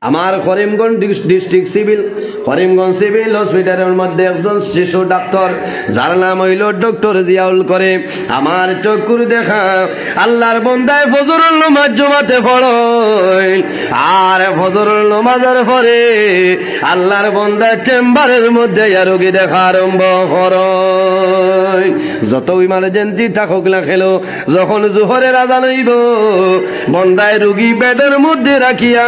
আমার করিমগঞ্জ সিভিল হসপিটালের মধ্যে একজন শিশু ডাক্তার, যার নাম হইল ডক্টর জিয়াউল করে। আমার চক্ষুর দেখা আল্লাহর বন্দায় ফজরুল নামাজ জমাতে পড়েন, আর ফজরুল নামাজের পরে আল্লাহর বন্দায় চেম্বারের মধ্যে রোগী দেখা আরম্ভ করেন। যত ইমার্জেন্সি থাকুক না খেলো, যখন জোহরের আযান হইব, বন্দায় রোগী বেডের মধ্যে রাখিয়া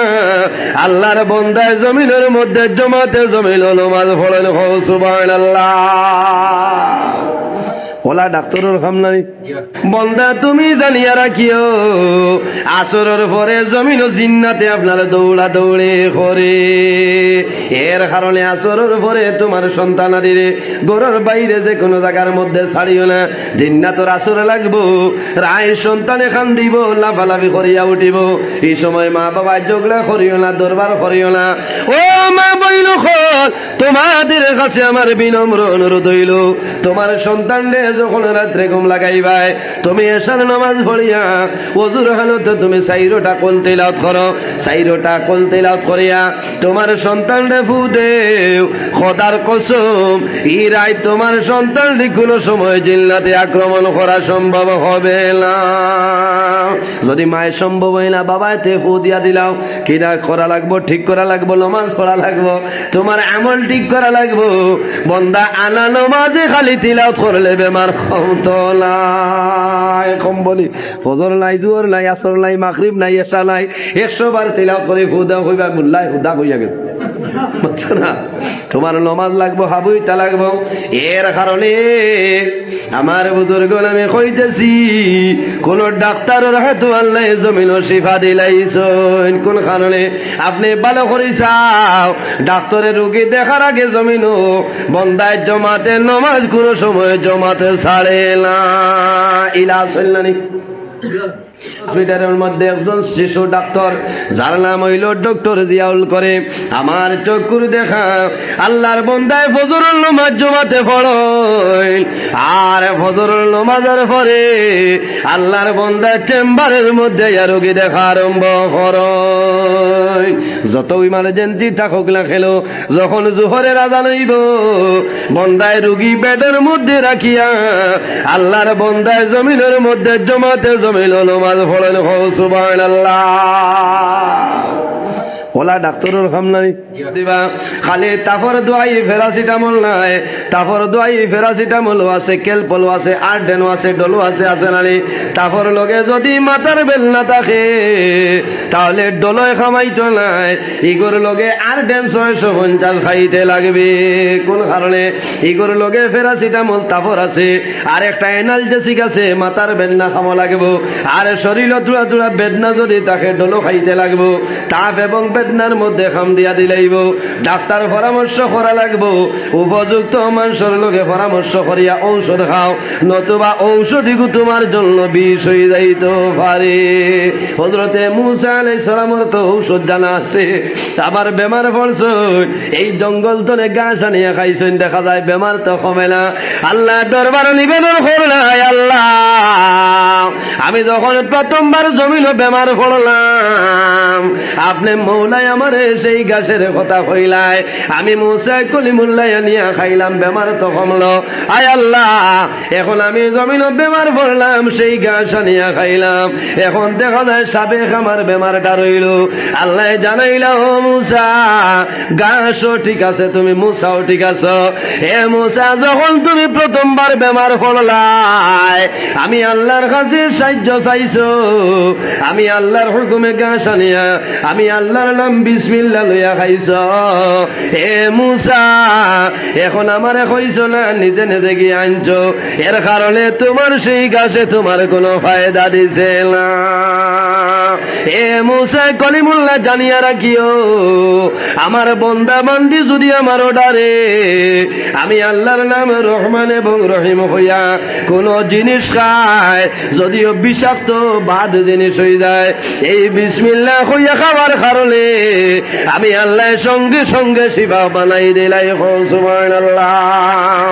আল্লাহর বন্দায় জমিনের মধ্যে জমাতে জমিল নামাজ পড়েন। সুবহানাল্লাহ। ওলা ডাক্তারের কাম নাই। বন্দা তুমি জানিয়া রাখিও, আসরের পরে জমিন জিন্নাতে আপনার দৌড়া দৌড়ে করে। এর কারণে আসরের পরে তোমার সন্তান আদিরে ঘরের বাইরে যে কোনো জায়গার মধ্যে ছাড়িও না। জিন্নাতর আসরে লাগবো, রায় সন্তানে খান দিব, লাফালাফি করিয়া উঠিব। এই সময় মা বাবা জগলা করিও না, দরবার করিও না। ও মা বইল, তোমাদের কাছে আমার বিনম্র অনুরোধ হইল, তোমার সন্তানরে যখন রাত্রে ঘুম লাগাইবাই, তুমি এশার নামাজ পড়িয়া ওযুর হালতে তুমি 4টা কোল তেলাওয়াত করো। 4টা কোল তেলাওয়াত করিয়া তোমার সন্তানরে ফু দেও। খোদার কসম, এই রাত তোমার সন্তানটি কোনো সময় জিন্নাতে আক্রমণ করা সম্ভব হবে না। যদি মায়ের সম্ভব হয় না, বাবাতে ফু দিয়া দিলাও। কিনা করা লাগবো? ঠিক করা লাগবো, নামাজ পড়া লাগবো, তোমার আমল ঠিক করা লাগবো। বন্দা আনা নামাজে খালি তিলাওয়াত করলে বেমার কম বলি, ফজর নাই, জোহর নাই, আসর নাই, মাগরিব নাই, এশা নাই, 100 বার তিলাওয়াত করে ফুদা হইবা মুল্লাই হুদা হইয়া গেছে। বুঝছো না? তোমার নমাজ লাগবো, হাবুইতা লাগবো। এর কারণে আমার বুজুর্গ আমি কইতেছি, কোন ডাক্তারের হাতে আল্লাহ জমিন শিফা দিলাইছেন। কোন কারণে? আপনি ভালো করে চাও, ডাক্তারের রোগী দেখার আগে জমিন বন্দায় জমাতে নমাজ কোন সময় জমাতে ছাড়ে না। ইলাজ হইলানি হসপিটালের মধ্যে একজন শিশু ডাক্তার, যার নাম হইল ডক্টর জিয়াউল করে। আমার চক্ষুর দেখা আল্লাহর বন্দায় ফজরুল নামাজ জমাতে পড়েন, আর ফজরুল নামাজের পরে আল্লাহর বন্দায় চেম্বারের মধ্যে রোগী দেখা আরম্ভ করেন। যত ইমার্জেন্সি থাকুক না খেলো, যখন জোহরের আযান হইব, বন্দায় রোগী বেডের মধ্যে রাখিয়া আল্লাহর বন্দায় জমিনের মধ্যে জমাতে জমিল নামাজ পড়েন। সুবহানাল্লাহ। ওলা ডাক্তারের কাম নাই। দিবা খালি তাফর দোয়াই প্যারাসিটামল নাই, তাফর দোয়াই প্যারাসিটামল আছে, ক্যালপল আছে, আর্ডেন আছে, ডলো আছে, আছে নানি। তাফর লগে যদি মাথার বেল না থাকে, তাহলে ডলয় খামাইতো নাই, ইগোর লগে আর্ডেন 650 খাইতে লাগবে। কোন কারণে? ইগোর লগে প্যারাসিটামল তাফর আছে, আর একটা এনালজেসিক আছে, মাথার বেদনা খামো লাগবো। আর শরীর তুলা তুলা বেদনা যদি তাকে ডলো খাইতে লাগবো। তাপ এবং বেদনার মধ্যে খাম দিয়া দিলাইব। ডাক্তার পরামর্শ করা লাগবো, উপযুক্ত মানুষের লোকে পরামর্শ করিয়া ঔষধ খাও, নতুবা ঔষধিগু তোমার জন্য বিষ হয়ে যাইতে পারে। হযরতে মুসা আলাইহিস সালামের তো ঔষধ জানা আছে। আবার বেমার পড়ছেন, এই জঙ্গল তলে ঘাস আনিয়া খাইছেন, দেখা যায় বেমার তো কমে না। আল্লাহ দরবার নিবেদন করলাই, আল্লাহ আমি যখন প্রথমবার জমিল বেমার পড়লাম, আপনি মৌলাই আমারে সেই গাছের কথা কইলাই, আমি মুসা কলিমুল্লাহ আনিয়া খাইলাম, বেমার তো কমলো। আয় আল্লাহ, এখন আমি জমিন বেমার পড়লাম, সেই গাছ আনিয়া খাইলাম, এখন দেখা যায় সাবেক আমার বেমারটা রইল। আল্লাহ জানাইলা, ও মুসা, গাছও ঠিক আছে, তুমি মুসাও ঠিক আছো। এ মুসা, যখন তুমি প্রথমবার বেমার পড়লাই, আমি আল্লাহর কাছে সাহায্য চাইছো, আমি আল্লাহর হুকুমে গাছ আনিয়া আমি আল্লাহর নাম বিসমিল্লাহ লইয়া খাইছ। এ মুসা, এখন আমারে কইছ না, নিজে নিজে গিয়ে আনছো, এর কারণে তোমার সেই গাছে তোমার কোনো ফায়দা দিছে না। এ মুসা কলিমুল্লাহ জানিয়া রাখিও, আমার বন্দা বান্দি যদি আমার ডারে, আমি আল্লাহর নাম রহমান এবং রহিম হইয়া কোন জিনিস খায়, যদিও বিষাক্ত বাদ জিনিস হয়ে যায়, এই বিসমিল্লাহ হইয়া খাবার কারণে আমি আল্লাহ সঙ্গে সঙ্গে শিফা বানাই দিলাই। সুবহানাল্লাহ।